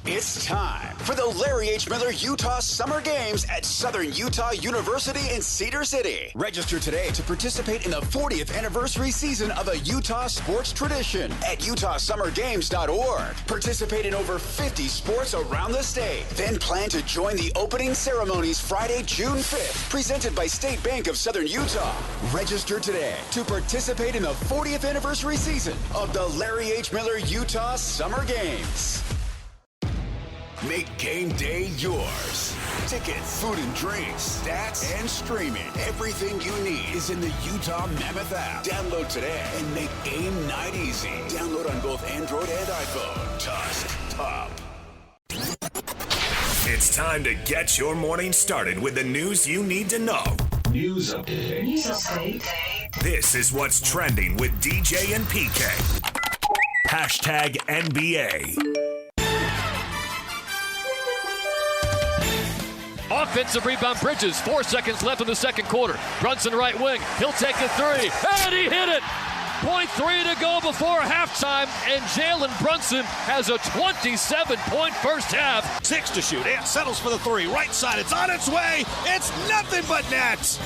It's time for the Larry H. Miller Utah Summer Games at Southern Utah University in Cedar City. Register today to participate in the 40th anniversary season of a Utah sports tradition at utahsummergames.org. Participate in over 50 sports around the state. Then plan to join the opening ceremonies Friday, June 5th, presented by State Bank of Southern Utah. Register today to participate in the 40th anniversary season of the Larry H. Miller Utah Summer Games. Make game day yours. Tickets, food and drinks, stats, and streaming. Everything you need is in the Utah Mammoth app. Download today and make game night easy. Download on both Android and iPhone. Tusk Top. It's time to get your morning started with the news you need to know. News update. News update. This is what's trending with DJ and PK. Hashtag NBA. Offensive rebound, Bridges. 4 seconds left in the second quarter. Brunson right wing. He'll take the three. And he hit it. 0.3 to go before halftime. And Jalen Brunson has a 27-point first half. 6 to shoot. Ant settles for the three. Right side. It's on its way. It's nothing but net.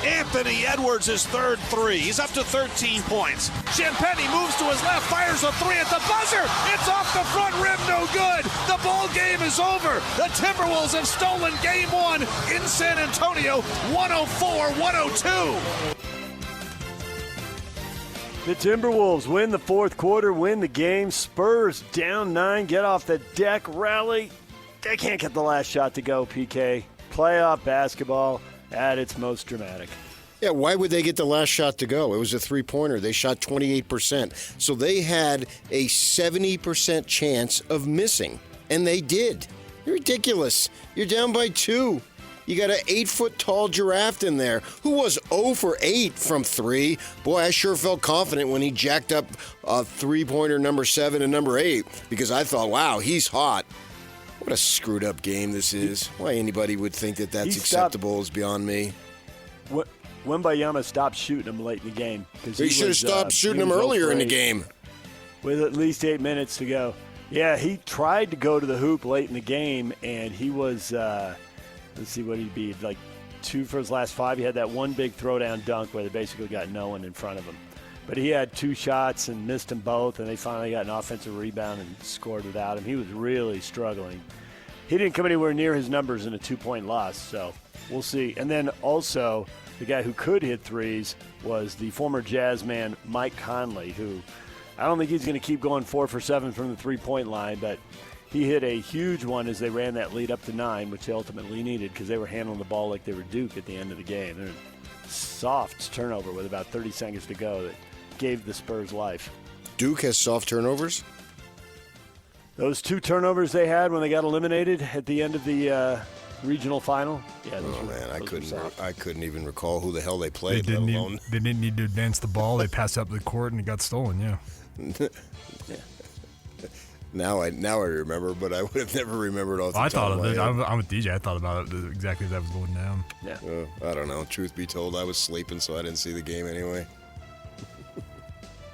Anthony Edwards' third three. He's up to 13 points. Champagny moves to his left, fires a three at the buzzer. It's off the front rim, no good. The ball game is over. The Timberwolves have stolen game one in San Antonio, 104-102. The Timberwolves win the fourth quarter, win the game. Spurs down 9, get off the deck, rally. They can't get the last shot to go, PK. Playoff basketball at its most dramatic. Yeah, why would they get the last shot to go? It was a three-pointer. They shot 28%. So they had a 70% chance of missing, and they did. You're ridiculous. You're down by 2. You got an 8-foot-tall giraffe in there who was 0 for 8 from 3. Boy, I sure felt confident when he jacked up a three-pointer number 7 and number 8 because I thought, wow, he's hot. What a screwed-up game this is. Why anybody would think that that's acceptable is beyond me. Wembanyama stopped shooting him late in the game. He should have stopped shooting him earlier in the game. With at least 8 minutes to go. Yeah, he tried to go to the hoop late in the game, and he was, let's see what he'd be, like 2 for his last 5. He had that one big throwdown dunk where they basically got no one in front of him. But he had 2 shots and missed them both, and they finally got an offensive rebound and scored without him. He was really struggling. He didn't come anywhere near his numbers in a 2-point loss, so we'll see. And then also, the guy who could hit threes was the former Jazz man, Mike Conley, who I don't think he's going to keep going 4 for 7 from the three-point line, but he hit a huge one as they ran that lead up to 9, which they ultimately needed because they were handling the ball like they were Duke at the end of the game. They're soft turnover with about 30 seconds to go that gave the Spurs life. Duke has soft turnovers? Those 2 turnovers they had when they got eliminated at the end of the regional final. Yeah, I couldn't even recall who the hell they played. They didn't need to advance the ball. They passed up the court and it got stolen. Yeah. Yeah. Now I remember, but I would have never remembered off the I top thought of of it. my head. I'm with DJ. I thought about it exactly as I was going down. Yeah. I don't know. Truth be told, I was sleeping, so I didn't see the game anyway.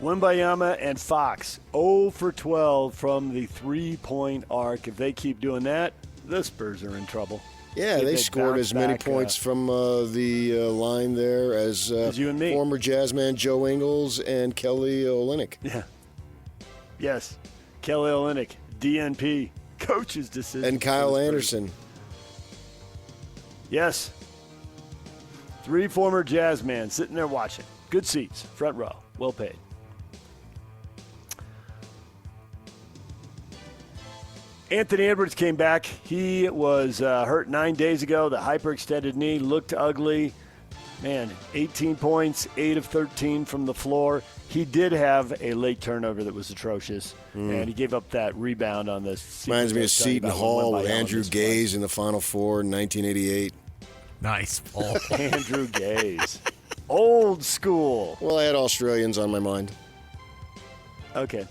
Wembanyama and Fox 0 for 12 from the three-point arc. If they keep doing that, the Spurs are in trouble. Yeah, they scored as many points from the line there as you and me. Former Jazzman Joe Ingles and Kelly Olynyk. Yeah. Yes. Kelly Olynyk, DNP, coach's decision. And Kyle Anderson. Yes. 3 former Jazzmen sitting there watching. Good seats, front row, well paid. Anthony Edwards came back. He was hurt 9 days ago. The hyperextended knee looked ugly. Man, 18 points, 8 of 13 from the floor. He did have a late turnover that was atrocious, and he gave up that rebound on this. Reminds me of Seton Hall with Andrew Gaze in the Final Four in 1988. Nice, Paul. Andrew Gaze. Old school. Well, I had Australians on my mind. Okay,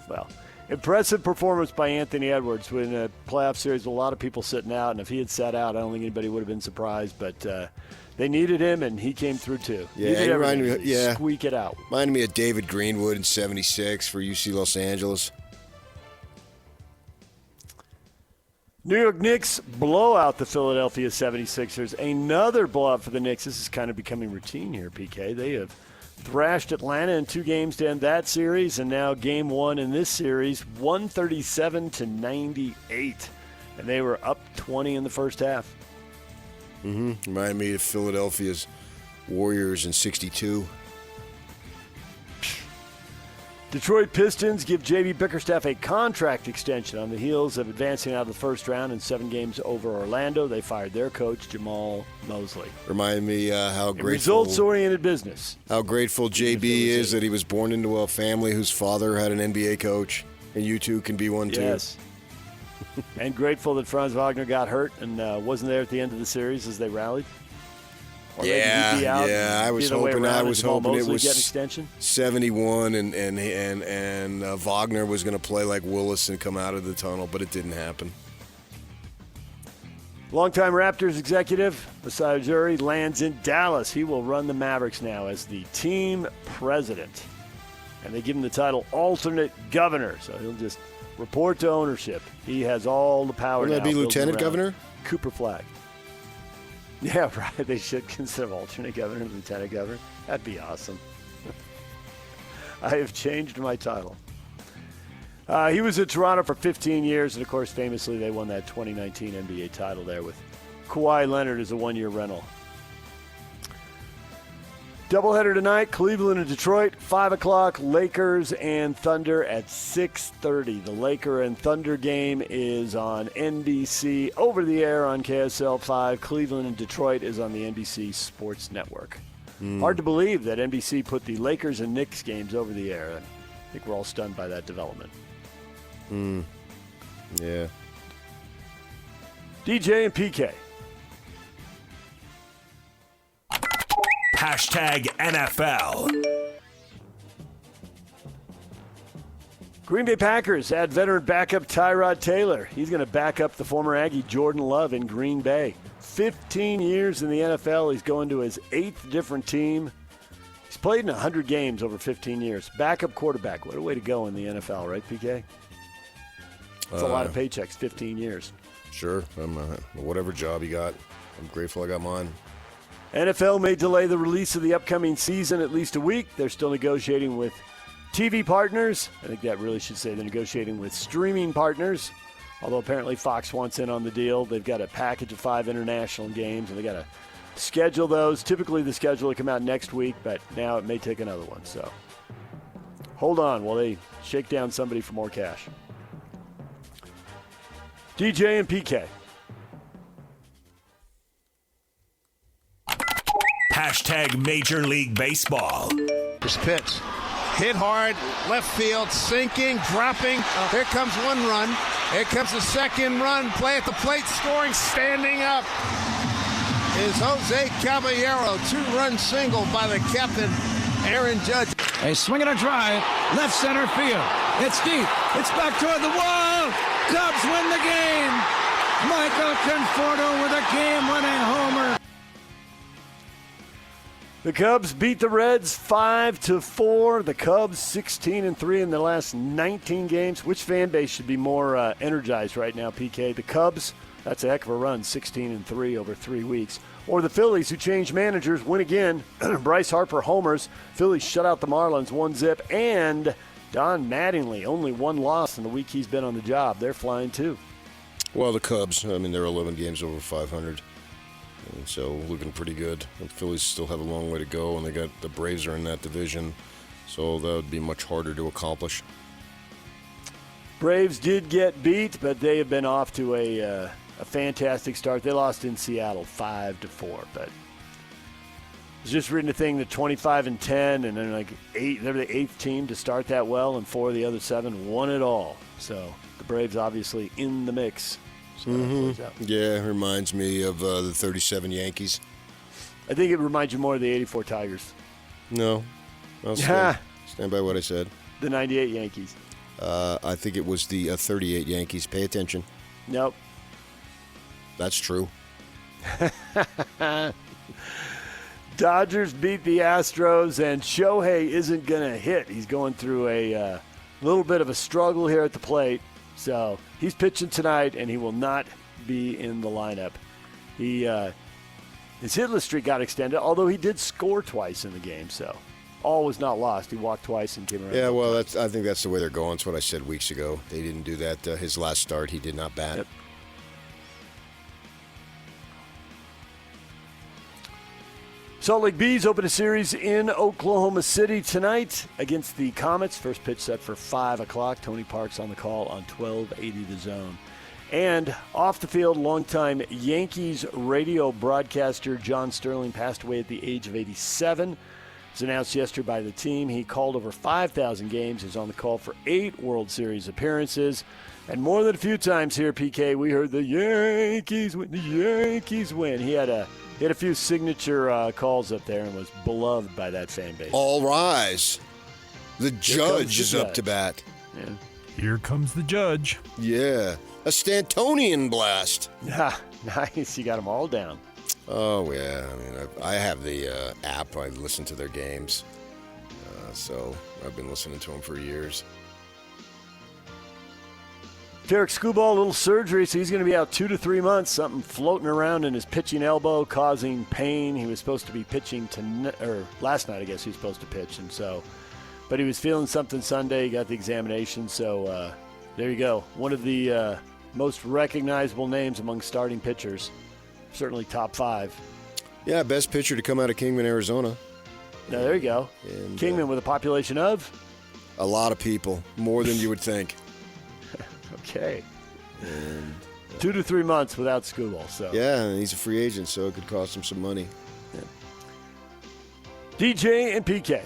well. Impressive performance by Anthony Edwards in a playoff series with a lot of people sitting out, and if he had sat out, I don't think anybody would have been surprised, but they needed him, and he came through too. Yeah, he reminded me, squeak it out. Reminded me of David Greenwood in '76 for UC Los Angeles. New York Knicks blow out the Philadelphia 76ers. Another blowout for the Knicks. This is kind of becoming routine here, PK. They have thrashed Atlanta in 2 games to end that series, and now game 1 in this series, 137-98. And they were up 20 in the first half. Reminded me of Philadelphia's Warriors in 62. Detroit Pistons give J.B. Bickerstaff a contract extension on the heels of advancing out of the first round in 7 games over Orlando. They fired their coach, Jamal Mosley. Reminded me how grateful. Results-oriented business. How grateful JB is that he was born into a family whose father had an NBA coach, and you two can be one too. Yes. And grateful that Franz Wagner got hurt and wasn't there at the end of the series as they rallied. Or I was hoping it was get an extension. 71 and Wagner was going to play like Willis and come out of the tunnel, but it didn't happen. Longtime Raptors executive Masai Ujiri lands in Dallas. He will run the Mavericks now as the team president. And they give him the title alternate governor, so he'll just report to ownership. He has all the power now. Wouldn't that be lieutenant governor? Cooper Flagg. Yeah, right. They should consider alternate governor and lieutenant governor. That'd be awesome. I have changed my title. He was at Toronto for 15 years, and, of course, famously they won that 2019 NBA title there with Kawhi Leonard as a 1-year rental. Doubleheader tonight, Cleveland and Detroit, 5 o'clock, Lakers and Thunder at 6:30. The Laker and Thunder game is on NBC, over the air on KSL 5. Cleveland and Detroit is on the NBC Sports Network. Hard to believe that NBC put the Lakers and Knicks games over the air. I think we're all stunned by that development. Yeah. DJ and PK. #NFL. Green Bay Packers add veteran backup Tyrod Taylor. He's going to back up the former Aggie Jordan Love in Green Bay. 15 years in the NFL. He's going to his 8th different team. He's played in 100 games over 15 years. Backup quarterback. What a way to go in the NFL, right, PK? That's a lot of paychecks, 15 years. Sure. Whatever job you got, I'm grateful I got mine. NFL may delay the release of the upcoming season at least a week. They're still negotiating with TV partners. I think that really should say they're negotiating with streaming partners, although apparently Fox wants in on the deal. They've got a package of 5 international games, and they got to schedule those. Typically the schedule will come out next week, but now it may take another one. So hold on while they shake down somebody for more cash. DJ and PK. #Major League Baseball. This pitch. Hit hard, left field, sinking, dropping. Here comes one run. Here comes the second run. Play at the plate, scoring, standing up is Jose Caballero. 2-run single by the captain, Aaron Judge. A swing and a drive, left center field. It's deep. It's back toward the wall. Cubs win the game. Michael Conforto with a game-winning homer. The Cubs beat the Reds 5-4. The Cubs 16-3 in the last 19 games. Which fan base should be more energized right now, PK? The Cubs, that's a heck of a run, 16-3 over 3 weeks. Or the Phillies, who changed managers, win again. Bryce Harper homers. Phillies shut out the Marlins 1-0. And Don Mattingly, only 1 loss in the week he's been on the job. They're flying too. Well, the Cubs, they're 11 games over 500. And so looking pretty good. The Phillies still have a long way to go, and they got the Braves are in that division, so that would be much harder to accomplish. Braves did get beat, but they have been off to a fantastic start. They lost in Seattle 5-4, but I was just reading a thing that 25-10, and then they're the 8th team to start that well, and 4 of the other 7 won it all. So the Braves obviously in the mix. So yeah, it reminds me of the 37 Yankees. I think it reminds you more of the 84 Tigers. No. I'll stand by what I said. The 98 Yankees. I think it was the 38 Yankees. Pay attention. Nope. That's true. Dodgers beat the Astros, and Shohei isn't going to hit. He's going through a little bit of a struggle here at the plate. So he's pitching tonight, and he will not be in the lineup. His hitless streak got extended, although he did score twice in the game, so all was not lost. He walked twice and came around. Yeah, well, I think that's the way they're going. That's what I said weeks ago. They didn't do that. His last start, he did not bat. Yep. Salt Lake Bees open a series in Oklahoma City tonight against the Comets. First pitch set for 5 o'clock. Tony Park's on the call on 1280 The Zone. And off the field, longtime Yankees radio broadcaster John Sterling passed away at the age of 87. It was announced yesterday by the team. He called over 5,000 games. He was on the call for 8 World Series appearances. And more than a few times here, PK, we heard the Yankees win, the Yankees win. He had a few signature calls up there and was beloved by that fan base. All rise. The judge is up to bat. Yeah. Here comes the judge. Yeah. A Stantonian blast. Yeah, nice. You got them all down. Oh, yeah. I mean, I have the app. I listen to their games. So I've been listening to them for years. Derek Skubal, a little surgery, so he's going to be out 2 to 3 months. Something floating around in his pitching elbow, causing pain. He was supposed to be pitching last night, I guess he was supposed to pitch, but he was feeling something Sunday. He got the examination, so there you go. One of the most recognizable names among starting pitchers, certainly top 5. Yeah, best pitcher to come out of Kingman, Arizona. Now, there you go. And, Kingman with a population of? A lot of people, more than you would think. Okay. And 2 to 3 months without Skubal. So yeah, and he's a free agent, so it could cost him some money. Yeah. DJ and PK.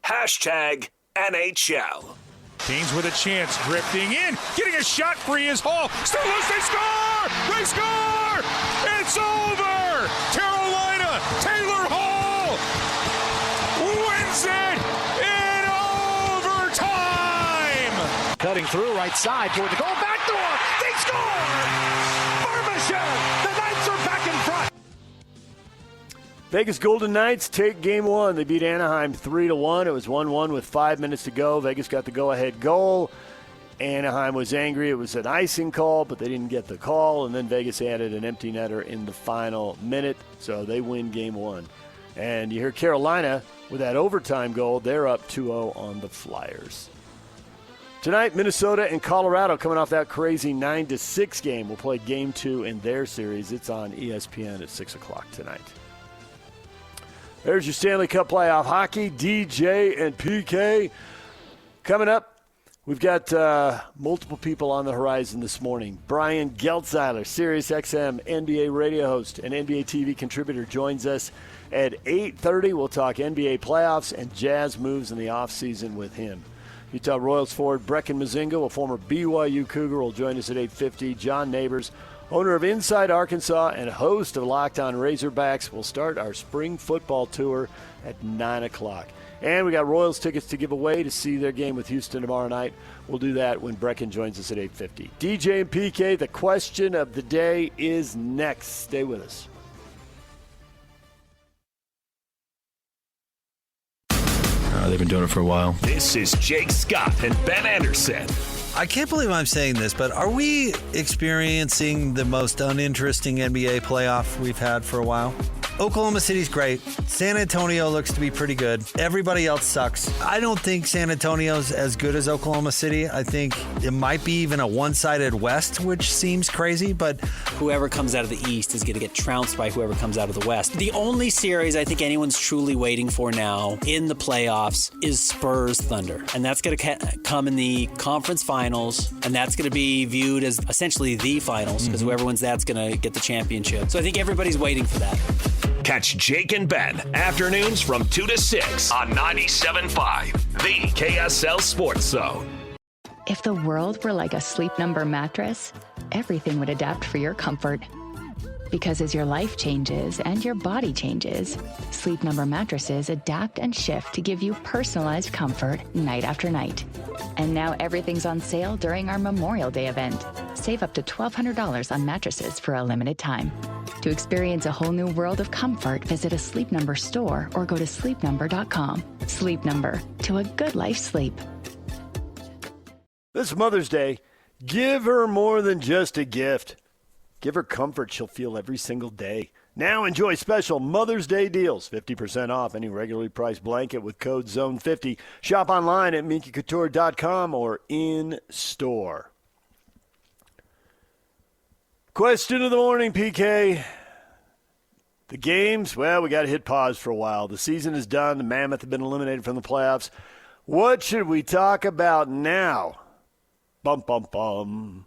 Hashtag NHL. Canes with a chance, drifting in, getting a shot free is Hall. Still loose, they score! They score! It's over! Carolina, Taylor Hall wins it in overtime! Cutting through right side toward the goal, back door, they score! Barbashev, the Knights are back in front. Vegas Golden Knights take Game 1. They beat Anaheim 3-1. It was 1-1 with 5 minutes to go. Vegas got the go-ahead goal. Anaheim was angry. It was an icing call, but they didn't get the call. And then Vegas added an empty netter in the final minute, so they win Game 1. And you hear Carolina with that overtime goal. They're up 2-0 on the Flyers. Tonight, Minnesota and Colorado coming off that crazy 9-6 game will play Game 2 in their series. It's on ESPN at 6 o'clock tonight. There's your Stanley Cup playoff hockey, DJ and PK. Coming up, we've got multiple people on the horizon this morning. Brian Geltzeiler, SiriusXM NBA radio host and NBA TV contributor, joins us at 8:30. We'll talk NBA playoffs and Jazz moves in the offseason with him. Utah Royals forward Brecken Mozingo, a former BYU Cougar, will join us at 8:50. John Neighbors, owner of Inside Arkansas and host of Locked On Razorbacks, will start our spring football tour at 9 o'clock. And we got Royals tickets to give away to see their game with Houston tomorrow night. We'll do that when Brecken joins us at 8:50. DJ and PK, the question of the day is next. Stay with us. They've been doing it for a while. This is Jake Scott and Ben Anderson. I can't believe I'm saying this, but are we experiencing the most uninteresting NBA playoff we've had for a while? Oklahoma City's great. San Antonio looks to be pretty good. Everybody else sucks. I don't think San Antonio's as good as Oklahoma City. I think it might be even a one-sided West, which seems crazy, but whoever comes out of the East is going to get trounced by whoever comes out of the West. The only series I think anyone's truly waiting for now in the playoffs is Spurs Thunder, and that's going to come in the conference finals, and that's going to be viewed as essentially the finals because whoever wins that's going to get the championship. So I think everybody's waiting for that. Catch Jake and Ben afternoons from 2 to 6 on 97.5, the KSL Sports Zone. If the world were like a Sleep Number mattress, everything would adapt for your comfort. Because as your life changes and your body changes, Sleep Number mattresses adapt and shift to give you personalized comfort night after night. And now everything's on sale during our Memorial Day event. Save up to $1,200 on mattresses for a limited time. To experience a whole new world of comfort, visit a Sleep Number store or go to sleepnumber.com. Sleep Number, to a good life sleep. This Mother's Day, Give her more than just a gift. Give her comfort she'll feel every single day. Now enjoy special Mother's Day deals. 50% off any regularly priced blanket with code ZONE50. Shop online at MinkyCouture.com or in store. Question of the morning, PK. The games, well, we got to hit pause for a while. The season is done. The Mammoth have been eliminated from the playoffs. What should we talk about now? Bum, bum, bum.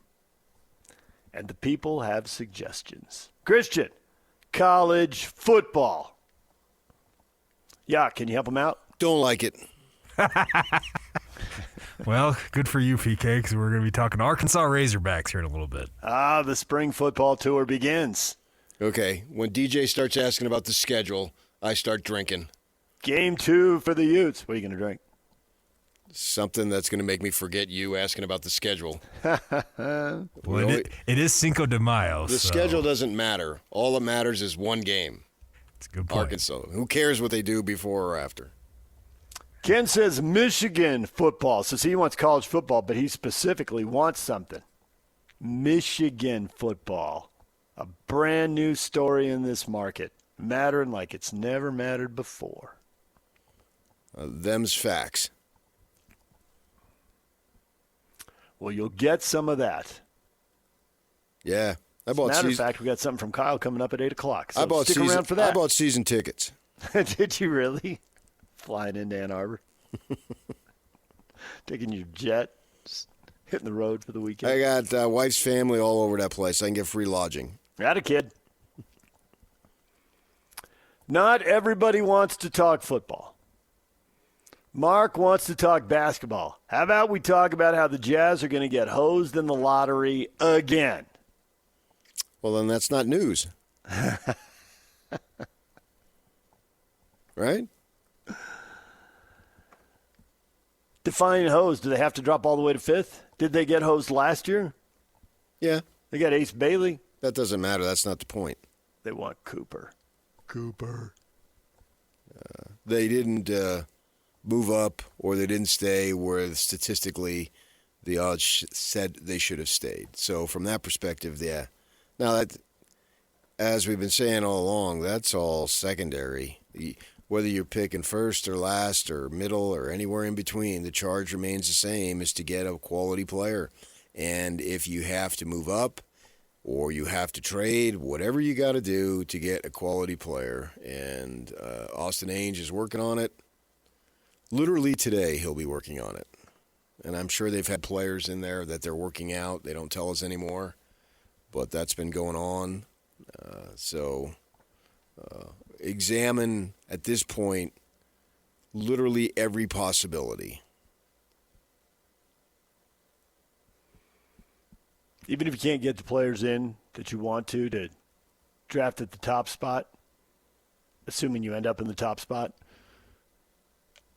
And the people have suggestions. Christian, college football. Yeah, can you help them out? Don't like it. Well, good for you, PK, because we're going to be talking Arkansas Razorbacks here in a little bit. The spring football tour begins. Okay, when DJ starts asking about the schedule, I start drinking. Game 2 for the Utes. What are you going to drink? Something that's going to make me forget you asking about the schedule. Well, it is Cinco de Mayo. The schedule doesn't matter. All that matters is one game. It's a good point. Arkansas. Who cares what they do before or after? Ken says Michigan football. So he wants college football, but he specifically wants something. Michigan football. A brand new story in this market. Mattering like it's never mattered before. Them's facts. Well, you'll get some of that. Yeah. As a matter of fact, we got something from Kyle coming up at 8 o'clock. So stick around for that. I bought season tickets. Did you really? Flying into Ann Arbor? Taking your jet? Just hitting the road for the weekend? I got wife's family all over that place. I can get free lodging. Got a kid. Not everybody wants to talk football. Mark wants to talk basketball. How about we talk about how the Jazz are going to get hosed in the lottery again? Well, then that's not news. Right? Define hosed. Do they have to drop all the way to 5th? Did they get hosed last year? Yeah. They got Ace Bailey. That doesn't matter. That's not the point. They want Cooper. They didn't move up or they didn't stay where statistically the odds said they should have stayed. So from that perspective, yeah. Now, that, as we've been saying all along, that's all secondary. Whether you're picking first or last or middle or anywhere in between, the charge remains the same, is to get a quality player. And if you have to move up or you have to trade, whatever you got to do to get a quality player. And Austin Ainge is working on it. Literally today he'll be working on it. And I'm sure they've had players in there that they're working out. They don't tell us anymore. But that's been going on. Examine, at this point, literally every possibility. Even if you can't get the players in that you want to draft at the top spot, assuming you end up in the top spot,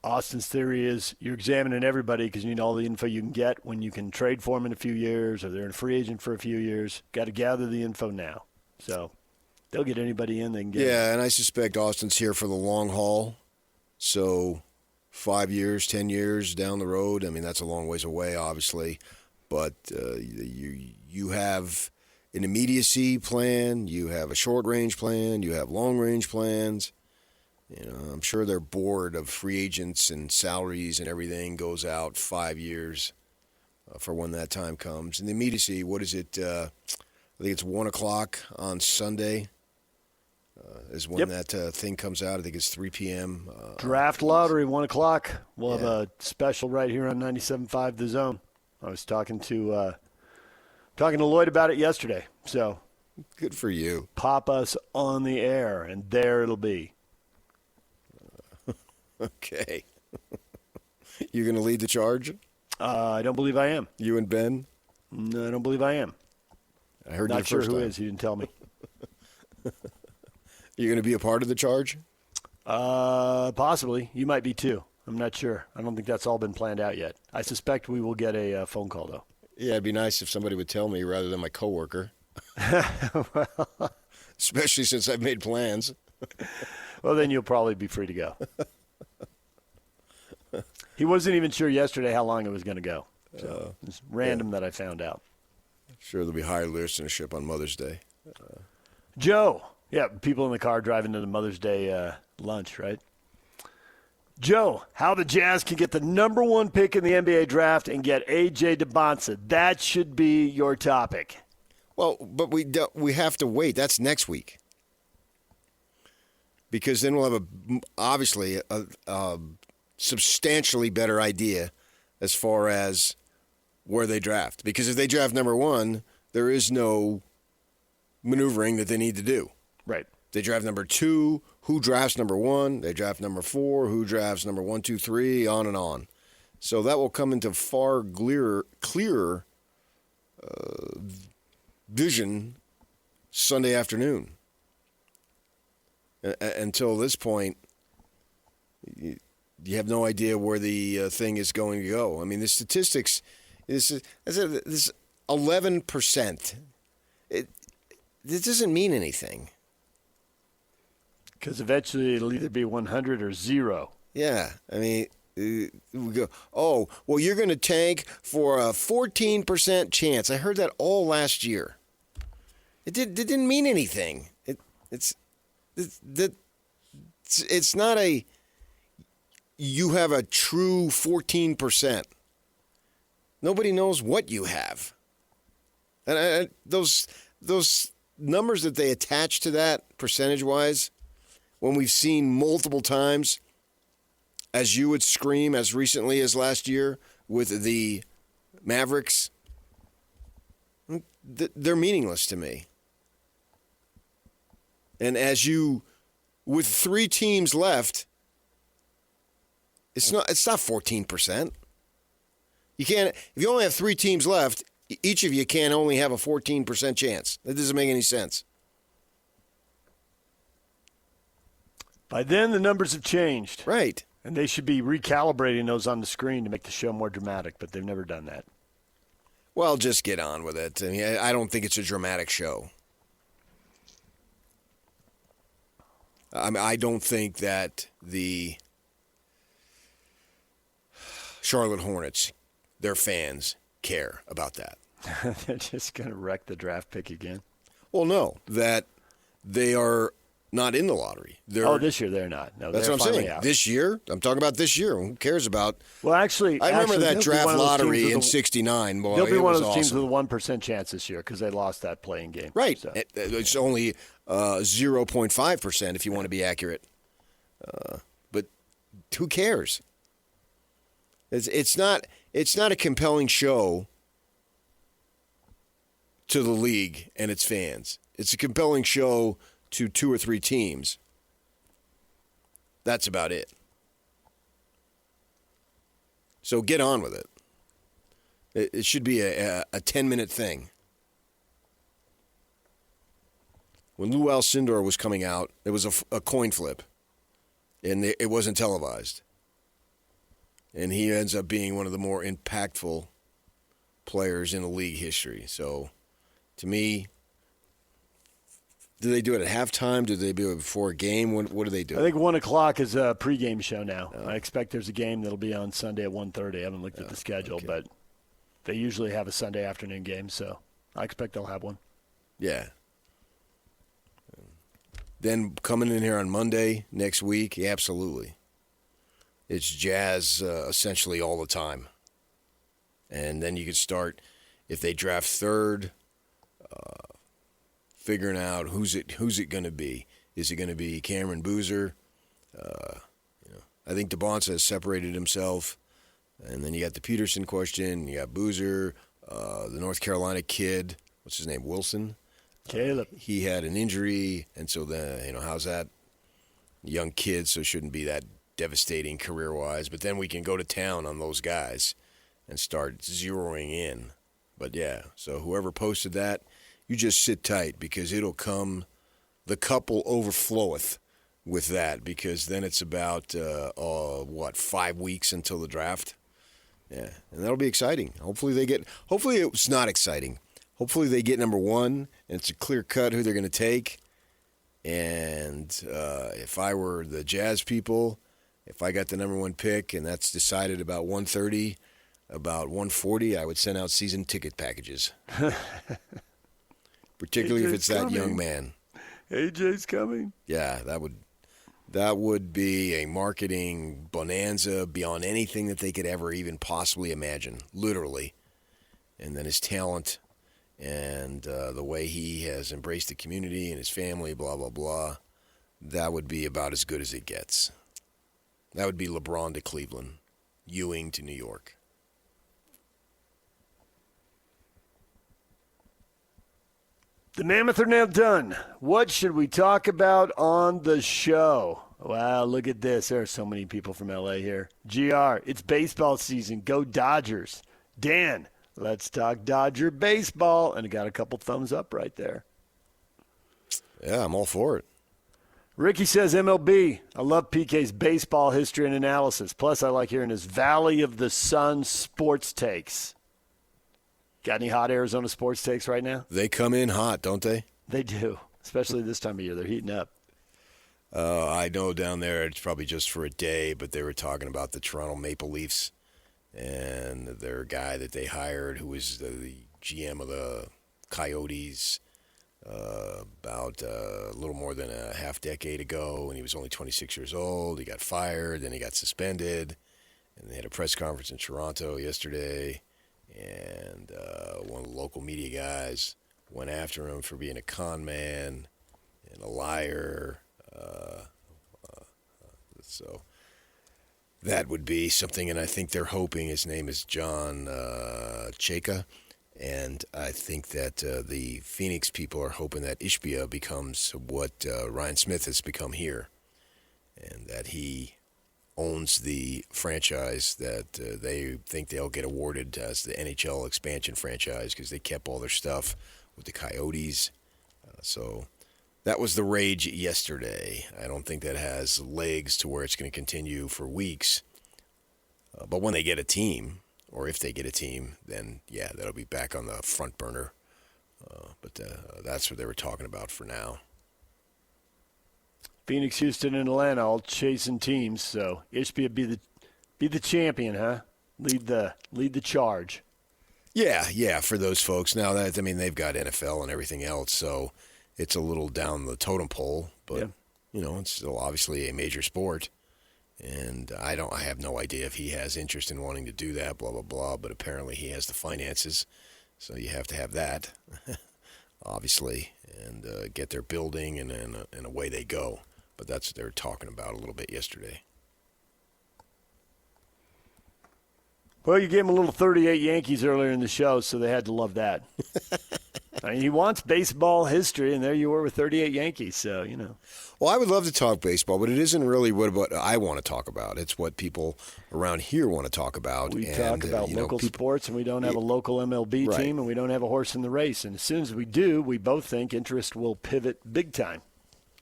Austin's theory is you're examining everybody because you need all the info you can get when you can trade for them in a few years or they're a free agent for a few years. Got to gather the info now. So they'll get anybody in they can get. Yeah, and I suspect Austin's here for the long haul. So 5 years, 10 years down the road, I mean, that's a long ways away, obviously. But you have an immediacy plan, you have a short-range plan, you have long-range plans. You know, I'm sure they're bored of free agents and salaries and everything goes out 5 years for when that time comes. And the immediacy, what is it? I think it's 1 o'clock on Sunday is when that thing comes out. I think it's 3 p.m. Draft lottery, 1 o'clock. We'll have a special right here on 97.5 The Zone. I was talking to Lloyd about it yesterday. So good for you. Pop us on the air, and there it'll be. Okay. You going to lead the charge? I don't believe I am. You and Ben? No, I don't believe I am. I heard Not you the sure first who time. is. You didn't tell me. You going to be a part of the charge? Possibly. You might be too. I'm not sure. I don't think that's all been planned out yet. I suspect we will get a phone call, though. Yeah, it'd be nice if somebody would tell me rather than my coworker. Especially since I've made plans. Well, then you'll probably be free to go. He wasn't even sure yesterday how long it was going to go. So it's random that I found out. Sure, there'll be higher listenership on Mother's Day. Joe. Yeah, people in the car driving to the Mother's Day lunch, right? Joe, how the Jazz can get the number one pick in the NBA draft and get A.J. Debonsa. That should be your topic. Well, but we have to wait. That's next week. Because then we'll have obviously a substantially better idea as far as where they draft. Because if they draft number one, there is no maneuvering that they need to do. Right. They draft number 2, who drafts number 1? They draft number 4, who drafts number 1, 2, 3, on and on. So that will come into far clearer vision Sunday afternoon. Until this point, you have no idea where the thing is going to go. I mean, the statistics, this 11%. It doesn't mean anything. Because eventually it'll either be 100 or 0. Yeah. I mean, we go, oh, well, you're going to tank for a 14% chance. I heard that all last year. It didn't mean anything. It's not a you have a true 14%. Nobody knows what you have. And those numbers that they attach to that percentage-wise, when we've seen multiple times, as you would scream as recently as last year with the Mavericks, they're meaningless to me. And with 3 teams left, it's not 14%. You can't, if you only have 3 teams left, each of you can only have a 14% chance. That doesn't make any sense. By then, the numbers have changed. Right. And they should be recalibrating those on the screen to make the show more dramatic, but they've never done that. Well, just get on with it. I mean, I don't think it's a dramatic show. I mean, I don't think that the Charlotte Hornets, their fans, care about that. They're just going to wreck the draft pick again. Well, no, that they are not in the lottery. This year they're not. No, that's what I'm saying. Out. This year? I'm talking about this year. Who cares about? Well, actually, I remember that draft lottery in '69. They'll be one of those teams with a 1% chance this year because they lost that playing game. Right. So. It's only 0.5% if you want to be accurate. But who cares? It's not a compelling show to the league and its fans. It's a compelling show to 2 or 3 teams. That's about it. So get on with it. It should be a 10-minute thing. When Lou Alcindor was coming out, it was a coin flip, and it wasn't televised. And he ends up being one of the more impactful players in the league history. So, to me, do they do it at halftime? Do they do it before a game? What do they do? I think 1 o'clock is a pregame show now. I expect there's a game that'll be on Sunday at 1:30. I haven't looked at the schedule, but they usually have a Sunday afternoon game, so I expect they'll have one. Yeah. Then coming in here on Monday next week, yeah, absolutely. It's Jazz essentially all the time. And then you could start, if they draft third, figuring out who's it going to be. Is it going to be Cameron Boozer? I think Debonsa has separated himself. And then you got the Peterson question. You got Boozer, the North Carolina kid. What's his name? Wilson? Caleb. He had an injury, and so then, how's that? Young kid, so it shouldn't be that devastating career-wise. But then we can go to town on those guys and start zeroing in. But, yeah, so whoever posted that, you just sit tight because it'll come, the cup will overfloweth with that because then it's about, 5 weeks until the draft? Yeah, and that'll be exciting. Hopefully it's not exciting. Hopefully they get number 1, and it's a clear cut who they're going to take. And if I were the Jazz people, if I got the number 1 pick and that's decided about 1:30, about 1:40, I would send out season ticket packages. Particularly if it's that young man. AJ's coming. Yeah, that would be a marketing bonanza beyond anything that they could ever even possibly imagine, literally. And then his talent and the way he has embraced the community and his family, blah, blah, blah, that would be about as good as it gets. That would be LeBron to Cleveland, Ewing to New York. The Mammoth are now done. What should we talk about on the show? Wow, look at this. There are so many people from L.A. here. GR, it's baseball season. Go Dodgers. Dan, let's talk Dodger baseball. And I got a couple thumbs up right there. Yeah, I'm all for it. Ricky says MLB. I love PK's baseball history and analysis. Plus, I like hearing his Valley of the Sun sports takes. Got any hot Arizona sports takes right now? They come in hot, don't they? They do, especially this time of year. They're heating up. I know down there it's probably just for a day, but they were talking about the Toronto Maple Leafs and their guy that they hired who was the GM of the Coyotes about a little more than a half decade ago, and he was only 26 years old. He got fired, then he got suspended, and they had a press conference in Toronto yesterday. And one of the local media guys went after him for being a con man and a liar. So that would be something, and I think they're hoping his name is John Chayka, and I think that the Phoenix people are hoping that Ishbia becomes what Ryan Smith has become here, and that he owns the franchise that they think they'll get awarded as the NHL expansion franchise because they kept all their stuff with the Coyotes. So that was the rage yesterday. I don't think that has legs to where it's going to continue for weeks. But when they get a team, or if they get a team, then, yeah, that'll be back on the front burner. But that's what they were talking about for now. Phoenix, Houston, and Atlanta all chasing teams, so Ishbia be the champion, huh? Lead the charge. Yeah, for those folks. Now that they've got NFL and everything else, so it's a little down the totem pole, but it's still obviously a major sport. And I have no idea if he has interest in wanting to do that, blah blah blah. But apparently he has the finances, so you have to have that, obviously, and get their building and away they go. But that's what they were talking about a little bit yesterday. Well, you gave him a little 38 Yankees earlier in the show, so they had to love that. I mean, he wants baseball history, and there you were with 38 Yankees, so, Well, I would love to talk baseball, but it isn't really what I want to talk about. It's what people around here want to talk about. We talk about local sports, and we don't have a local MLB team, and we don't have a horse in the race. And as soon as we do, we both think interest will pivot big time.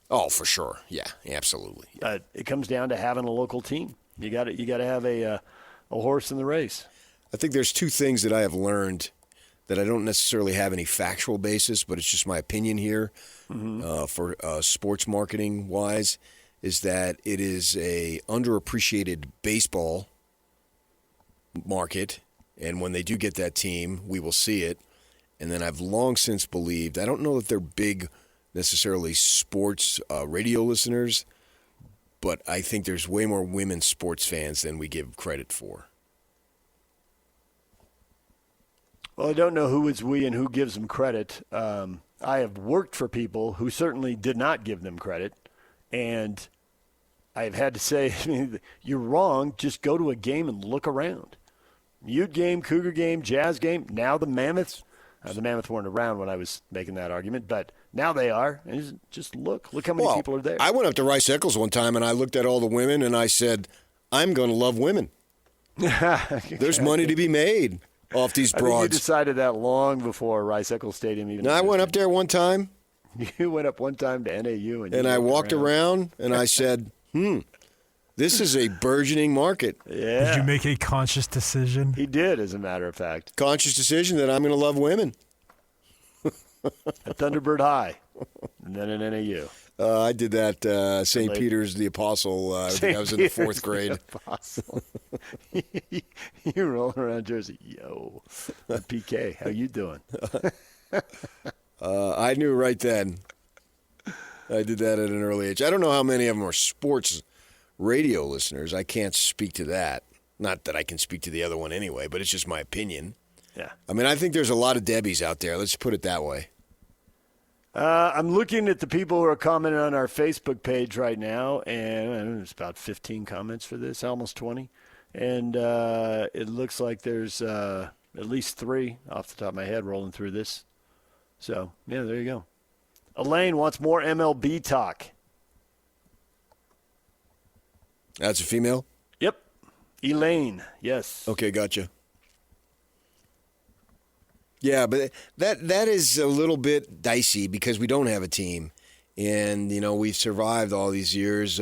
Oh, for sure. Yeah, absolutely. It comes down to having a local team. You got to have a horse in the race. I think there's two things that I have learned that I don't necessarily have any factual basis, but it's just my opinion here for sports marketing wise, is that it is a underappreciated baseball market, and when they do get that team, we will see it. And then I've long since believed, I don't know if they're big necessarily sports radio listeners, but I think there's way more women sports fans than we give credit for. Well, I don't know who is we and who gives them credit. I have worked for people who certainly did not give them credit, and I've had to say, you're wrong. Just go to a game and look around. Ute game, Cougar game, Jazz game, now the Mammoths. The Mammoths weren't around when I was making that argument, but now they are. And just look how many people are there. I went up to Rice Eccles one time, and I looked at all the women, and I said, I'm going to love women. There's money to be made off these broads. I think you decided that long before Rice Eccles Stadium even. No, I went up there one time. You went up one time to NAU. And I walked around, and I said, this is a burgeoning market. Yeah. Did you make a conscious decision? He did, as a matter of fact. Conscious decision that I'm going to love women. At Thunderbird High, and then at NAU. I did that St. Peter's the Apostle. I think I was in the fourth grade. Apostle. You rolling around Jersey. Yo, PK, how you doing? I knew right then. I did that at an early age. I don't know how many of them are sports radio listeners. I can't speak to that. Not that I can speak to the other one anyway, but it's just my opinion. Yeah. I mean, I think there's a lot of Debbies out there. Let's put it that way. I'm looking at the people who are commenting on our Facebook page right now, and there's about 15 comments for this, almost 20. And it looks like there's at least 3 off the top of my head rolling through this. So, yeah, there you go. Elaine wants more MLB talk. That's a female? Yep. Elaine, yes. Okay, gotcha. Yeah, but that is a little bit dicey because we don't have a team. And, we've survived all these years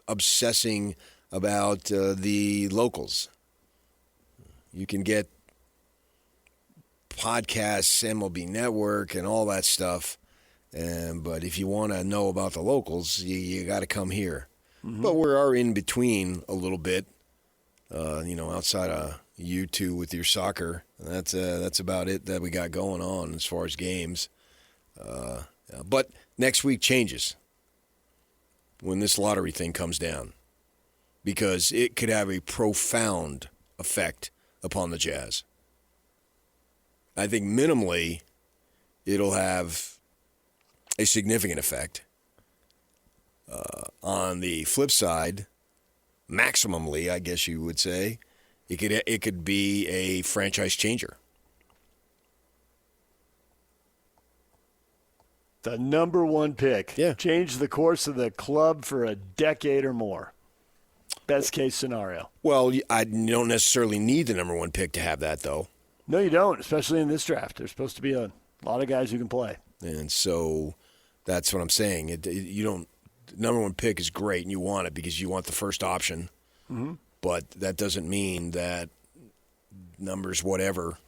obsessing about the locals. You can get podcasts, MLB Network, and all that stuff. But if you want to know about the locals, you got to come here. Mm-hmm. But we are in between a little bit, outside of you two with your soccer. That's about it that we got going on as far as games. But next week changes when this lottery thing comes down because it could have a profound effect upon the Jazz. I think minimally it'll have a significant effect. On the flip side, maximally, I guess you would say, it could be a franchise changer. The number 1 pick. Yeah. Changed the course of the club for a decade or more. Best case scenario. Well, you don't necessarily need the number 1 pick to have that, though. No, you don't, especially in this draft. There's supposed to be a lot of guys who can play. And so that's what I'm saying. You don't. The number 1 pick is great, and you want it because you want the first option. Mm-hmm. But that doesn't mean that numbers whatever.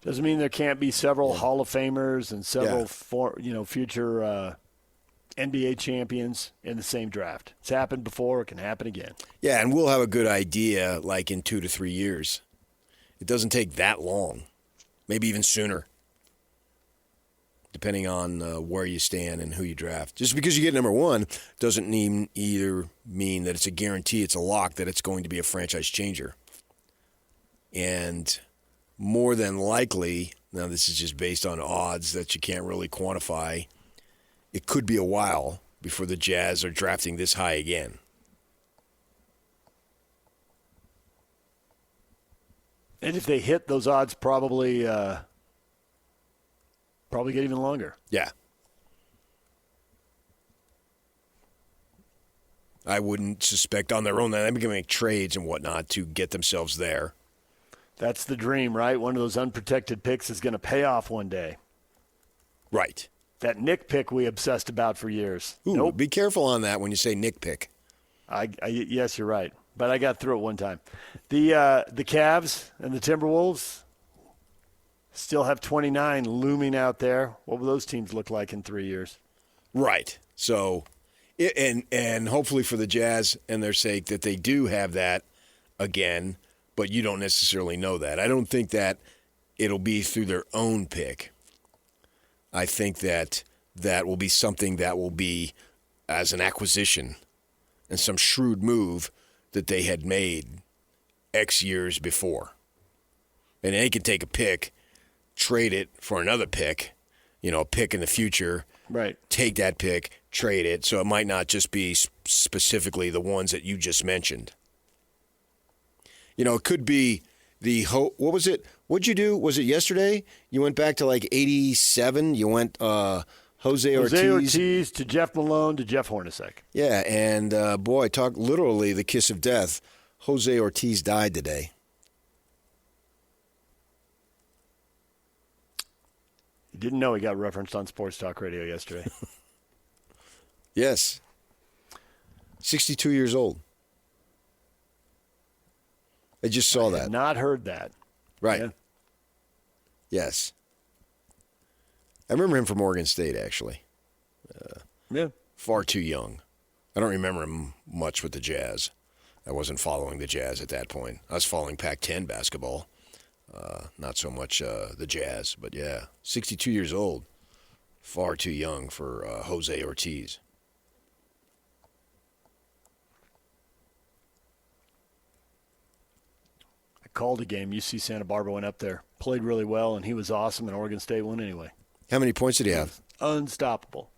Doesn't mean there can't be several Hall of Famers and several future NBA champions in the same draft. It's happened before. It can happen again. Yeah, and we'll have a good idea like in 2 to 3 years. It doesn't take that long, maybe even sooner, depending on where you stand and who you draft. Just because you get number 1 doesn't either mean that it's a guarantee, it's a lock that it's going to be a franchise changer. And more than likely, now this is just based on odds that you can't really quantify, it could be a while before the Jazz are drafting this high again. And if they hit, those odds probably get even longer. Yeah. I wouldn't suspect on their own that they're going to make trades and whatnot to get themselves there. That's the dream, right? One of those unprotected picks is going to pay off one day. Right. That Nick pick we obsessed about for years. Ooh, nope. Be careful on that when you say Nick pick. Yes, you're right. But I got through it one time. The Cavs and the Timberwolves still have 29 looming out there. What will those teams look like in 3 years? Right. So, and hopefully for the Jazz and their sake that they do have that again, but you don't necessarily know that. I don't think that it'll be through their own pick. I think that will be something that will be as an acquisition and some shrewd move that they had made X years before. And they can take a pick, trade it for another pick, a pick in the future. Right. Take that pick, trade it. So it might not just be specifically the ones that you just mentioned. It could be what was it? What'd you do? Was it yesterday? You went back to like 87? You went Jose Ortiz to Jeff Malone to Jeff Hornacek. Yeah, and talk literally the kiss of death. Jose Ortiz died today. You didn't know he got referenced on Sports Talk Radio yesterday. Yes. 62 years old. I just saw that. Not heard that. Right. Yeah. Yes. I remember him from Oregon State, actually. Yeah. Far too young. I don't remember him much with the Jazz. I wasn't following the Jazz at that point. I was following Pac-10 basketball, not so much the Jazz. But, yeah, 62 years old. Far too young for Jose Ortiz. I called a game. UC Santa Barbara went up there. Played really well, and he was awesome, and Oregon State won anyway. How many points did he have? Unstoppable.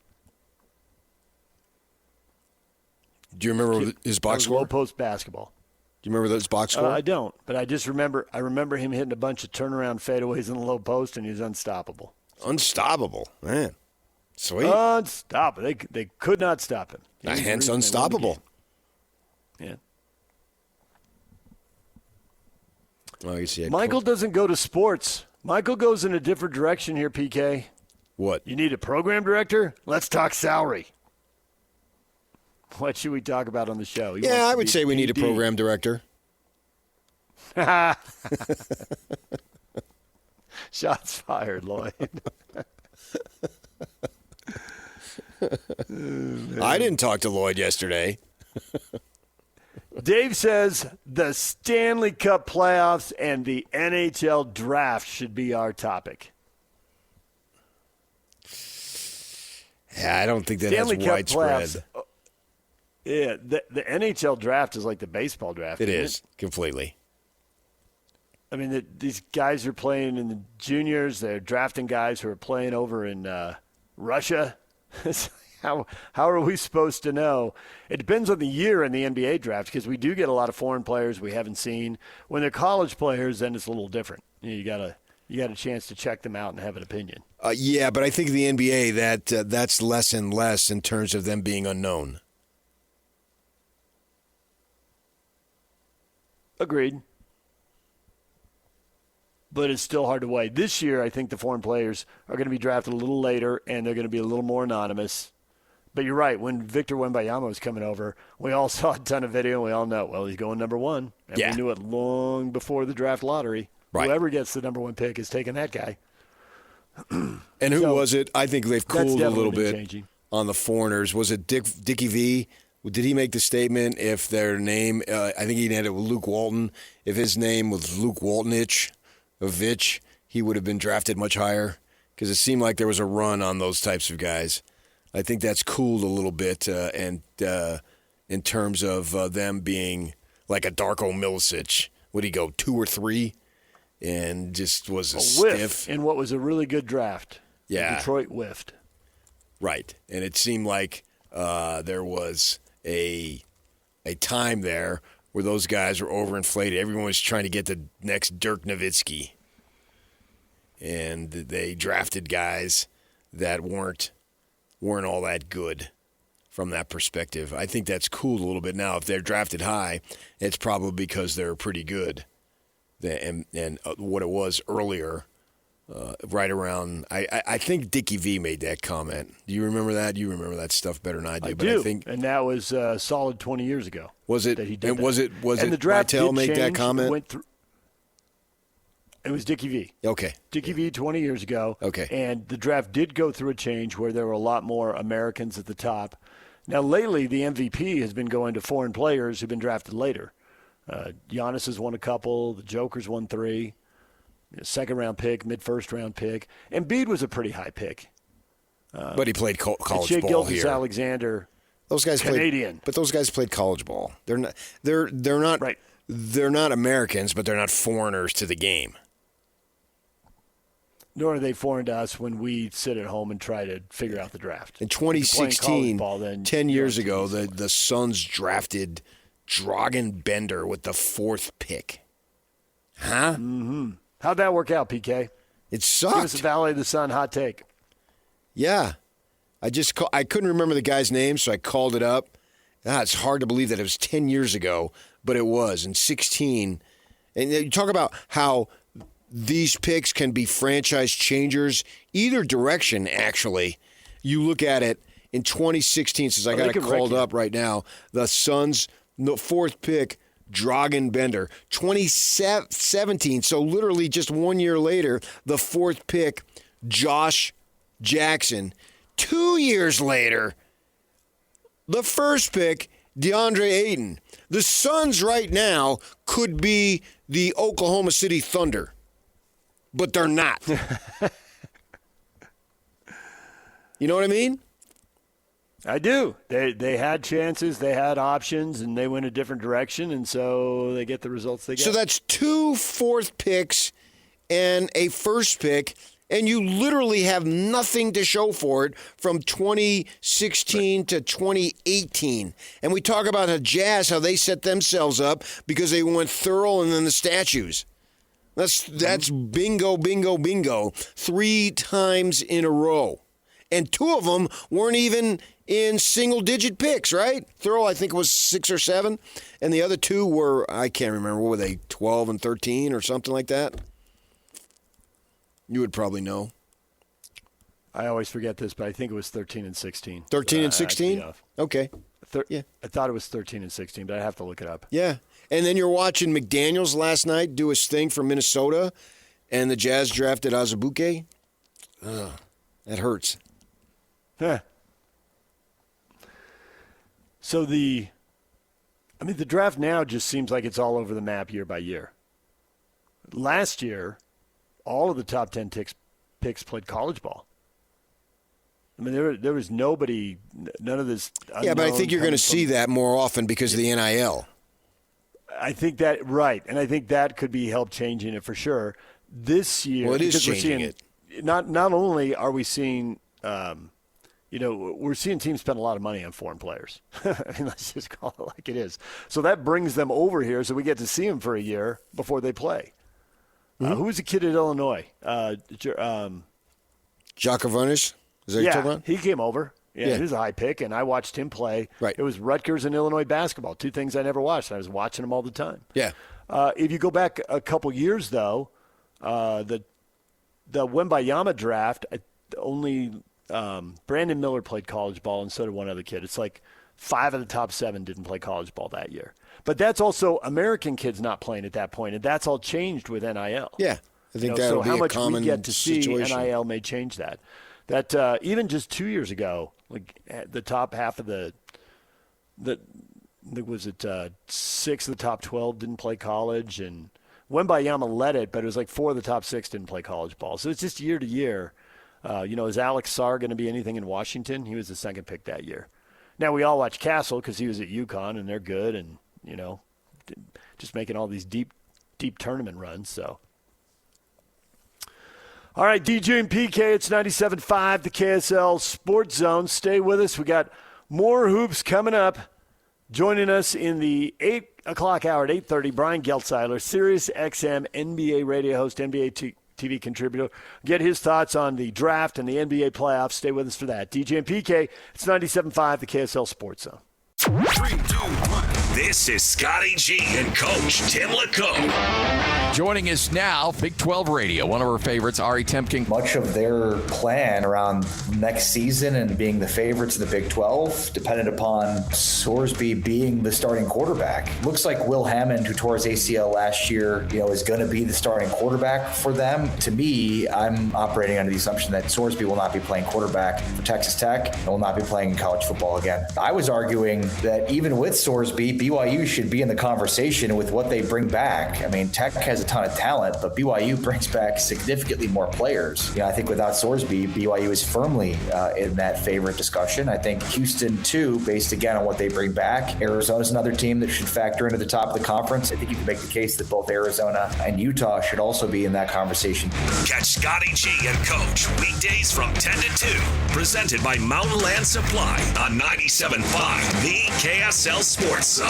Do you remember his box score? Low post basketball. Do you remember his box score? I don't, but I just remember. I remember him hitting a bunch of turnaround fadeaways in the low post, and he was unstoppable. Unstoppable, man. Sweet. Unstoppable. They could not stop him. Hence unstoppable. Yeah. Well, I guess he had Michael doesn't go to sports. Michael goes in a different direction here, PK. What? You need a program director? Let's talk salary. What should we talk about on the show? Yeah, I would say we need a program director. Shots fired, Lloyd. I didn't talk to Lloyd yesterday. Dave says the Stanley Cup playoffs and the NHL draft should be our topic. Yeah, I don't think that Stanley has Cup widespread. playoffs. Yeah, the NHL draft is like the baseball draft. It is, completely. I mean, these guys are playing in the juniors. They're drafting guys who are playing over in Russia. How are we supposed to know? It depends on the year in the NBA draft because we do get a lot of foreign players we haven't seen. When they're college players, then it's a little different. You got a chance to check them out and have an opinion. Yeah, but I think the NBA that's less and less in terms of them being unknown. Agreed. But it's still hard to weigh. This year, I think the foreign players are going to be drafted a little later, and they're going to be a little more anonymous. But you're right. When Victor Wembanyama was coming over, we all saw a ton of video, and we all know, well, he's going number one. And we knew it long before the draft lottery. Right. Whoever gets the number one pick is taking that guy. And who was it? I think they've cooled a little bit changing on the foreigners. Was it Dickie V? Did he make the statement if their name, I think he had it with Luke Walton, if his name was Luke Waltonich, he would have been drafted much higher? Because it seemed like there was a run on those types of guys. I think that's cooled a little bit and in terms of them being like a Darko Milicic. Would he go 2 or 3? And just was a stiff. In what was a really good draft. Yeah. Detroit whiffed. Right. And it seemed like there was a time there where those guys were overinflated. Everyone was trying to get the next Dirk Nowitzki. And they drafted guys that weren't all that good from that perspective. I think that's cooled a little bit now. If they're drafted high, it's probably because they're pretty good. And what it was earlier, right around, I think Dickie V made that comment. Do you remember that? You remember that stuff better than I do. I but do. I think, and that was solid 20 years ago. Was it? That he did and that. was it the draft Vitale did make that change. comment? It was Dickie V. Okay. Dickie V 20 years ago. Okay. And the draft did go through a change where there were a lot more Americans at the top. Now, lately, the MVP has been going to foreign players who've been drafted later. Giannis has won a couple. The Joker's won 3. Second-round pick, mid-first-round pick. Embiid was a pretty high pick. But he played college Shai ball here. Gilgeous-Alexander, Those guys Canadian. But those guys played college ball. They're not right. They're not Americans, but they're not foreigners to the game. Nor are they foreign to us when we sit at home and try to figure out the draft. In 2016, ball, then 10 years ago, the Suns drafted Dragan Bender with the 4th pick. Huh? Mm-hmm. How'd that work out, PK? It sucked. Give us a Valley of the Sun hot take. Yeah. I couldn't remember the guy's name, so I called it up. It's hard to believe that it was 10 years ago, but it was. In 16, and you talk about how these picks can be franchise changers either direction, actually. You look at it in 2016, since I got it called up right now, the Suns, the 4th pick, Dragan Bender. 2017, so literally just 1 year later, the 4th pick, Josh Jackson. 2 years later, the first pick, DeAndre Ayton. The Suns right now could be the Oklahoma City Thunder, but they're not. You know what I mean? I do. They had chances, they had options, and they went a different direction, and so they get the results they get. So that's 2 fourth picks and a first pick, and you literally have nothing to show for it from 2016 to 2018. And we talk about the Jazz, how they set themselves up because they went thorough and then the statues. That's bingo, bingo, bingo 3 times in a row. And 2 of them weren't even in single-digit picks, right? Thurl, I think, was 6 or 7. And the other 2 were, I can't remember, what were they, 12 and 13 or something like that? You would probably know. I always forget this, but I think it was 13 and 16. 13 and 16? Okay. Yeah. I thought it was 13 and 16, but I have to look it up. Yeah. And then you're watching McDaniels last night do his thing for Minnesota, and the Jazz drafted Azubuike. That hurts. Yeah. So the draft now just seems like it's all over the map year by year. Last year, all of the top 10 picks played college ball. I mean, there was nobody, none of this. Yeah, but I think you're going to see that more often because of the NIL. I think that, right, and I think that could be help changing it for sure. This year, well, it is changing it. Not only are we seeing we're seeing teams spend a lot of money on foreign players. I mean, let's just call it like it is. So that brings them over here so we get to see them for a year before they play. Who was a kid at Illinois? Jacques Avonish? Is that what you're talking about? He came over. Yeah, he was a high pick, and I watched him play. Right. It was Rutgers and Illinois basketball, 2 things I never watched. I was watching them all the time. Yeah. If you go back a couple years, though, the Wembayama draft, only Brandon Miller played college ball, and so did one other kid. It's like 5 of the top 7 didn't play college ball that year. But that's also American kids not playing at that point, and that's all changed with NIL. Yeah, I think that would be a common situation. So how much we get to see NIL may change that. That even just 2 years ago, like the top half of was it 6 of the top 12 didn't play college, and Wembayama led it, but it was like 4 of the top 6 didn't play college ball. So it's just year to year. Is Alex Sarr going to be anything in Washington? He was the second pick that year. Now, we all watch Castle because he was at UConn, and they're good and, just making all these deep tournament runs. So, all right, DJ and PK, it's 97.5, the KSL Sports Zone. Stay with us. We got more hoops coming up. Joining us in the 8 o'clock hour at 8:30, Brian Geltzeiler, Sirius XM NBA radio host, NBA TV contributor. Get his thoughts on the draft and the NBA playoffs. Stay with us for that. DJ and PK, it's 97.5, the KSL Sports Zone. 3, 2, 1. This is Scotty G and Coach Tim LeCombe. Joining us now, Big 12 Radio, one of our favorites, Ari Temkin. Much of their plan around next season and being the favorites of the Big 12 depended upon Sorsby being the starting quarterback. Looks like Will Hammond, who tore his ACL last year, is going to be the starting quarterback for them. To me, I'm operating under the assumption that Sorsby will not be playing quarterback for Texas Tech and will not be playing in college football again. I was arguing that even with Sorsby, BYU should be in the conversation with what they bring back. I mean, Tech has a ton of talent, but BYU brings back significantly more players. I think without Sorsby, BYU is firmly in that favorite discussion. I think Houston, too, based again on what they bring back. Arizona's another team that should factor into the top of the conference. I think you can make the case that both Arizona and Utah should also be in that conversation. Catch Scotty G and Coach weekdays from 10 to 2. Presented by Mountain Land Supply on 97.5, the KSL Sports Zone.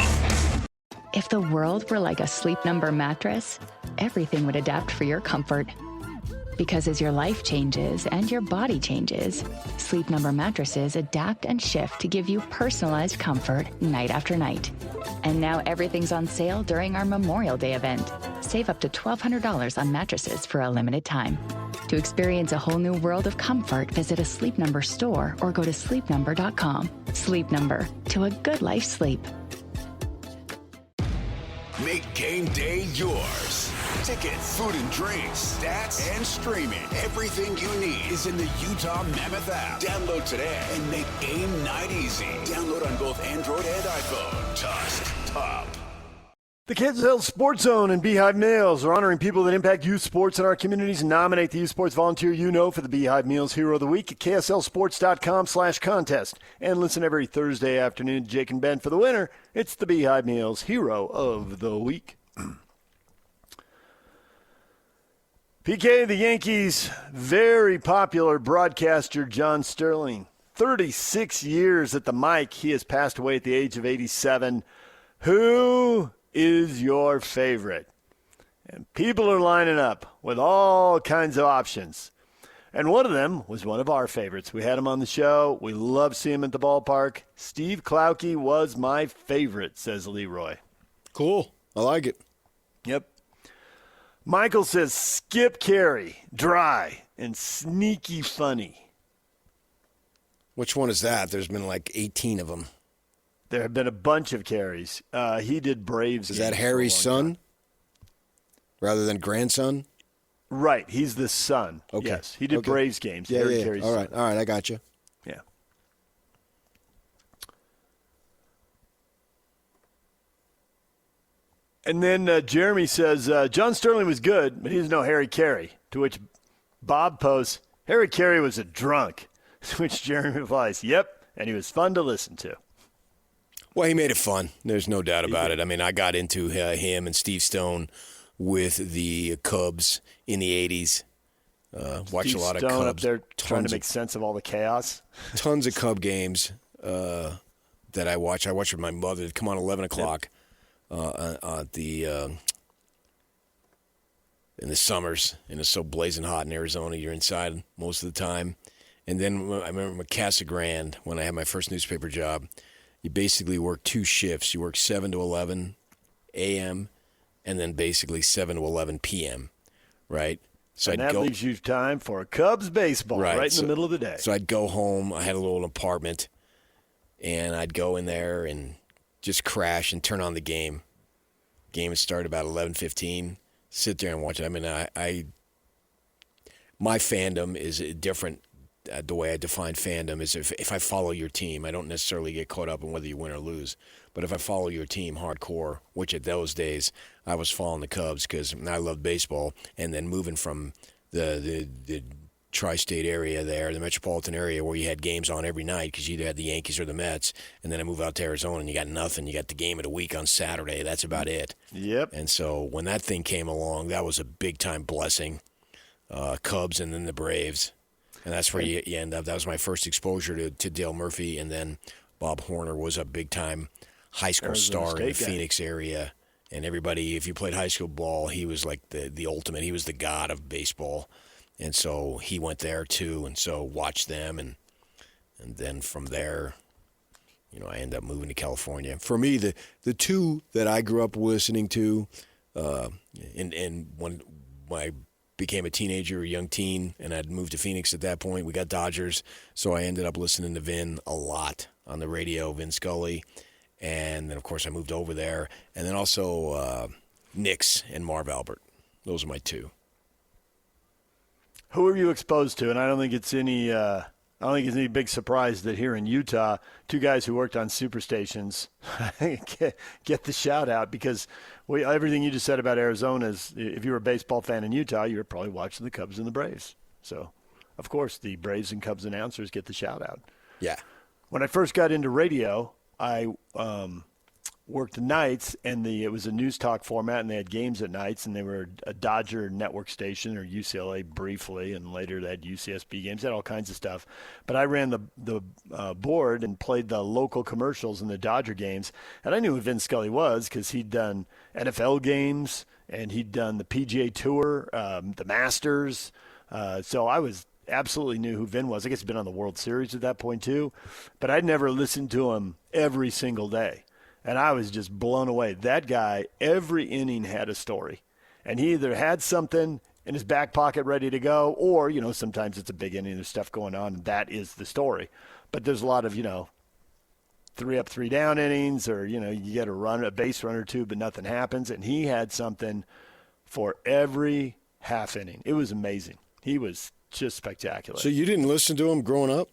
If the world were like a Sleep Number mattress, everything would adapt for your comfort. Because as your life changes and your body changes, Sleep Number mattresses adapt and shift to give you personalized comfort night after night. And now everything's on sale during our Memorial Day event. Save up to $1,200 on mattresses for a limited time. To experience a whole new world of comfort, visit a Sleep Number store or go to sleepnumber.com. Sleep Number, to a good life sleep. Make game day yours. Tickets, food and drinks, stats, and streaming. Everything you need is in the Utah Mammoth app. Download today and make game night easy. Download on both Android and iPhone. Just top. The Kansas Hills Sports Zone and Beehive Meals are honoring people that impact youth sports in our communities. Nominate the youth sports volunteer you know for the Beehive Meals Hero of the Week at kslsports.com/contest. And listen every Thursday afternoon to Jake and Ben for the winner. It's the Beehive Meals Hero of the Week. PK, the Yankees' very popular broadcaster, John Sterling. 36 years at the mic. He has passed away at the age of 87. Who is your favorite? And people are lining up with all kinds of options. And one of them was one of our favorites. We had him on the show. We love seeing him at the ballpark. Steve Klauke was my favorite, says Leroy. Cool. I like it. Yep. Michael says Skip Carey, dry and sneaky funny. Which one is that? There's been like 18 of them. There have been a bunch of carries. He did Braves. Is that Harry's son rather than grandson? Right. He's the son. Okay. Yes. He did Braves games. Yeah, Harry yeah. Carey's All right. son. All right. I got you. Yeah. And then Jeremy says, John Sterling was good, but he's no Harry Carey. To which Bob posts, Harry Carey was a drunk. To which Jeremy replies, yep, and he was fun to listen to. Well, he made it fun. There's no doubt about it. I mean, I got into him and Steve Stone with the Cubs in the 80s. Watched a lot of Cubs. Up there trying to make sense of all the chaos. Tons of Cub games that I watch. I watch with my mother. It'd come on 11 o'clock in the summers, and it's so blazing hot in Arizona. You're inside most of the time. And then I remember Casa Grande, when I had my first newspaper job, you basically work two shifts. You work 7 to 11 a.m. and then basically 7 to 11 p.m., right? So and that leaves you time for Cubs baseball right in the middle of the day. So I'd go home. I had a little apartment, and I'd go in there and just crash and turn on the game. Game would start about 11:15. Sit there and watch it. I mean, my fandom is different. The way I define fandom is if I follow your team, I don't necessarily get caught up in whether you win or lose. But if I follow your team hardcore, which at those days I was following the Cubs because I loved baseball, and then moving from the tri-state area there, the metropolitan area where you had games on every night because you either had the Yankees or the Mets, and then I move out to Arizona and you got nothing. You got the game of the week on Saturday. That's about it. Yep. And so when that thing came along, that was a big-time blessing. Cubs and then the Braves. And that's where you end up. That was my first exposure to Dale Murphy, and then Bob Horner was a big-time high school Arizona star in the State guy. Phoenix area. And everybody, if you played high school ball, he was like the ultimate. He was the god of baseball. And so he went there too, and so watched them. And then from there, I ended up moving to California. For me, the two that I grew up listening to, and when I became a teenager, a young teen, and I'd moved to Phoenix at that point. We got Dodgers, so I ended up listening to Vin a lot on the radio, Vin Scully, and then, of course, I moved over there. And then also Knicks and Marv Albert. Those are my two. Who are you exposed to? And I don't think it's any big surprise that here in Utah, two guys who worked on superstations get the shout out because everything you just said about Arizona is, if you were a baseball fan in Utah, you were probably watching the Cubs and the Braves. So, of course, the Braves and Cubs announcers get the shout out. Yeah. When I first got into radio, I worked nights, and it was a news talk format, and they had games at nights, and they were a Dodger network station, or UCLA briefly, and later they had UCSB games, they had all kinds of stuff. But I ran the board and played the local commercials in the Dodger games, and I knew who Vin Scully was because he'd done NFL games, and he'd done the PGA Tour, the Masters. So I absolutely knew who Vin was. I guess he'd been on the World Series at that point too, but I'd never listened to him every single day. And I was just blown away. That guy, every inning had a story. And he either had something in his back pocket ready to go, or, sometimes it's a big inning, there's stuff going on, and that is the story. But there's a lot of, 3 up, 3 down innings, or, you get a base run or two, but nothing happens. And he had something for every half inning. It was amazing. He was just spectacular. So you didn't listen to him growing up?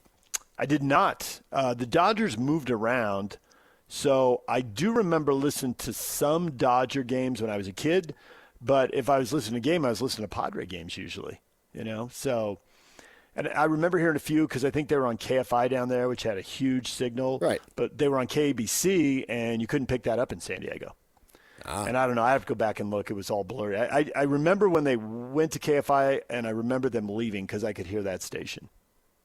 I did not. The Dodgers moved around, so I do remember listening to some Dodger games when I was a kid, but if I was listening to a game, I was listening to Padre games usually, So, and I remember hearing a few because I think they were on KFI down there, which had a huge signal. Right. But they were on KABC, and you couldn't pick that up in San Diego. And I don't know. I have to go back and look. It was all blurry. I remember when they went to KFI, and I remember them leaving because I could hear that station.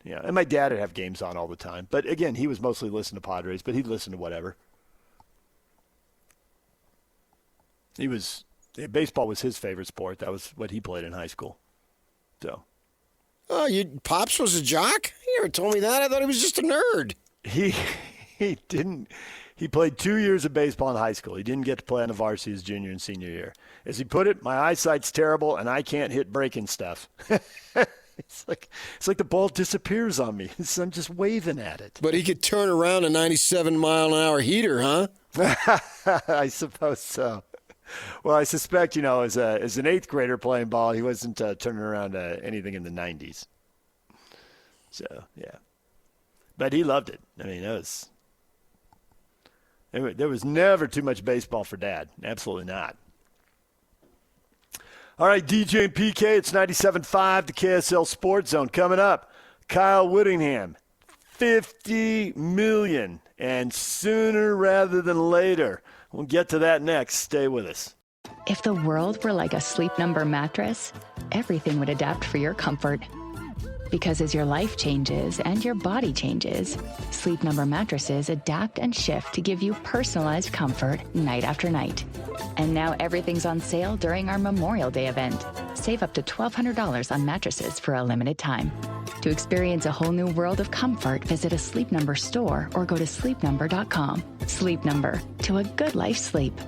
Yeah, and my dad would have games on all the time. But, again, he was mostly listening to Padres, but he'd listen to whatever. Baseball was his favorite sport. That was what he played in high school. So. Oh, Pops was a jock? You never told me that. I thought he was just a nerd. He didn't. He played 2 years of baseball in his school. He didn't get to play on the varsity his junior and senior year. As he put it, my eyesight's terrible, and I can't hit breaking stuff. It's like the ball disappears on me. I'm just waving at it. But he could turn around a 97-mile-an-hour heater, huh? I suppose so. Well, I suspect, as an eighth grader playing ball, he wasn't turning around anything in the 90s. So, yeah. But he loved it. I mean, there was never too much baseball for Dad. Absolutely not. All right, DJ and PK, it's 97.5, the KSL Sports Zone. Coming up, Kyle Whittingham, $50 million, and sooner rather than later. We'll get to that next. Stay with us. If the world were like a Sleep Number mattress, everything would adapt for your comfort. Because as your life changes and your body changes, Sleep Number mattresses adapt and shift to give you personalized comfort night after night. And now everything's on sale during our Memorial Day event. Save up to $1,200 on mattresses for a limited time. To experience a whole new world of comfort, visit a Sleep Number store or go to sleepnumber.com. Sleep Number, to a good life sleep.